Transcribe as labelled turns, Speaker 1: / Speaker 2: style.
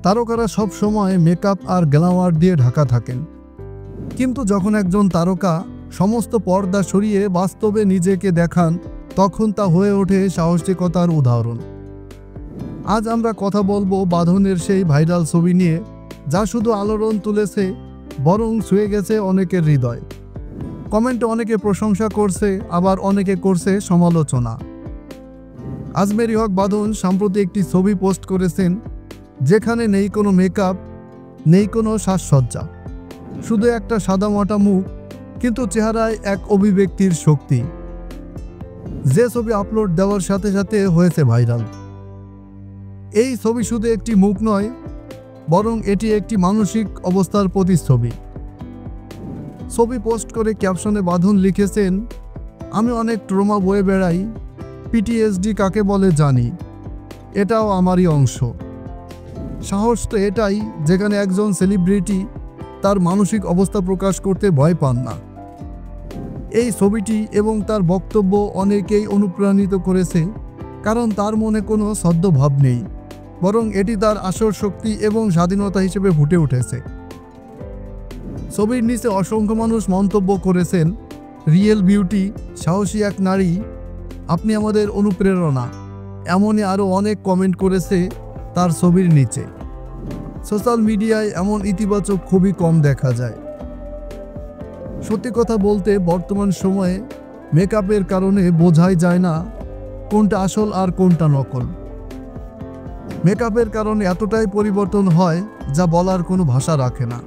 Speaker 1: তারকারা সব সময় মেকআপ আর গ্ল্যামার দিয়ে ঢাকা থাকেন, কিন্তু যখন একজন তারকা সমস্ত পর্দা সরিয়ে বাস্তবে নিজেকে দেখান তখন তা হয়ে ওঠে সাহসিকতার উদাহরণ। আজ আমরা কথা বলবো বাঁধনের সেই ভাইরাল ছবি নিয়ে, যা শুধু আলোড়ন তুলেছে বরং ছুঁয়ে গেছে অনেকের হৃদয়। কমেন্টে অনেকে প্রশংসা করছে, আবার অনেকে করছে সমালোচনা। আজমেরি হক বাঁধন সম্প্রতি একটি ছবি পোস্ট করেছেন, যেখানে নেই কোনো মেকআপ, নেই কোনো সাজসজ্জা, শুধু একটা সাদামাটা মুখ, কিন্তু চেহারায় এক অভিব্যক্তির শক্তি। যে ছবি আপলোড দেওয়ার সাথে সাথে হয়েছে ভাইরাল। এই ছবি শুধু একটি মুখ নয়, বরং এটি একটি মানসিক অবস্থার প্রতিচ্ছবি। ছবি পোস্ট করে ক্যাপশনে বাঁধন লিখেছেন, আমি অনেক ট্রমা বয়ে বেড়াই, পিটিএসডি কাকে বলে জানি, এটাও আমারই অংশ। সাহস তো এটাই যেখানে একজন সেলিব্রিটি তার মানসিক অবস্থা প্রকাশ করতে ভয় পান না। এই ছবিটি এবং তার বক্তব্য অনেকেই অনুপ্রাণিত করেছে, কারণ তার মনে কোনো সদ্যভাব নেই, বরং এটি তার আসল শক্তি এবং স্বাধীনতা হিসেবে ফুটে উঠেছে। ছবির নিচে অসংখ্য মানুষ মন্তব্য করেছেন, রিয়েল বিউটি, সাহসী এক নারী, আপনি আমাদের অনুপ্রেরণা। এমনই আরও অনেক কমেন্ট করেছে তার ছবির নিচে। সোশ্যাল মিডিয়ায় এমন ইতিবাচক খুবই কম দেখা যায়। সত্যি কথা বলতে বর্তমান সময়ে মেকআপের কারণে বোঝাই যায় না কোনটা আসল আর কোনটা নকল। মেকআপের কারণে এতটাই পরিবর্তন হয় যা বলার কোনো ভাষা রাখে না।